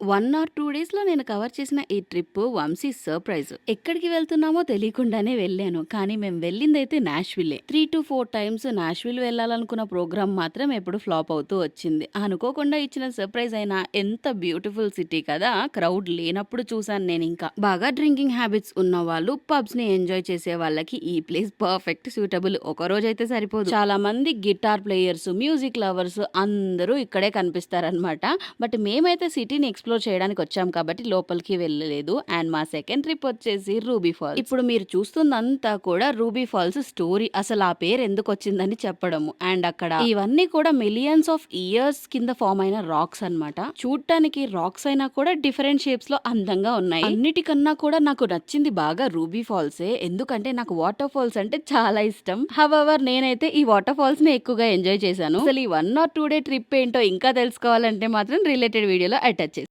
1 are 2 డేస్‌లో నేను cover చేసిన ఈ ట్రిప్పు వంశీ సర్ప్రైజ్. ఎక్కడికి వెళ్తున్నామో తెలియకుండానే వెళ్ళాను. కానీ మేము వెళ్ళిందైతే నాష్‌విల్లే. 3-4 టైమ్స్ నాష్‌విల్ వెళ్ళాలనుకున్న ప్రోగ్రామ్ మాత్రం ఎప్పుడు ఫ్లాప్ అవుతూ వచ్చింది. అనుకోకుండా ఇచ్చిన సర్ప్రైజ్ అయినా ఎంత బ్యూటిఫుల్ సిటీ కదా! క్రౌడ్ లేనప్పుడు చూసాను నేనింకా. బాగా డ్రింకింగ్ హ్యాబిట్స్ ఉన్నవాళ్ళు, పబ్స్‌ని ఎంజాయ్ చేసే వాళ్ళకి ఈ ప్లేస్ పర్ఫెక్ట్ సూటబుల్. ఒకరోజైతే సరిపోదు. చాలా మంది గిటార్ ప్లేయర్స్, మ్యూజిక్ లవర్స్ అందరూ ఇక్కడే కనిపిస్తారనమాట. బట్ మేమైతే సిటీని ఎక్స్‌ప్లోర్ చేయడానికి వచ్చాం కాబట్టి లోపలికి వెళ్ళలేదు. అండ్ మా సెకండ్ ట్రిప్ వచ్చేసి రూబీ ఫాల్స్. ఇప్పుడు మీరు చూస్తుందంతా కూడా రూబీ ఫాల్స్ స్టోరీ. అసలు ఆ పేరు ఎందుకొచ్చిందని చెప్పడము. అండ్ అక్కడ ఇవన్నీ కూడా మిలియన్స్ ఆఫ్ ఇయర్స్ కింద ఫార్మ్ అయిన రాక్స్ అన్నమాట. చూడటానికి రాక్స్ అయినా కూడా డిఫరెంట్ షేప్స్ లో అందంగా ఉన్నాయి. అన్నిటికన్నా కూడా నాకు నచ్చింది బాగా రూబీ ఫాల్సే. ఎందుకంటే నాకు వాటర్ ఫాల్స్ అంటే చాలా ఇష్టం. హవెవర్ నేనైతే ఈ వాటర్ ఫాల్స్ ని ఎక్కువగా ఎంజాయ్ చేశాను. అసలు ఈ 1 ఆర్ 2 డే ట్రిప్ ఏంటో ఇంకా తెలుసుకోవాలంటే మాత్రం రిలేటెడ్ వీడియోలో అటాచ్ చేస్తాను.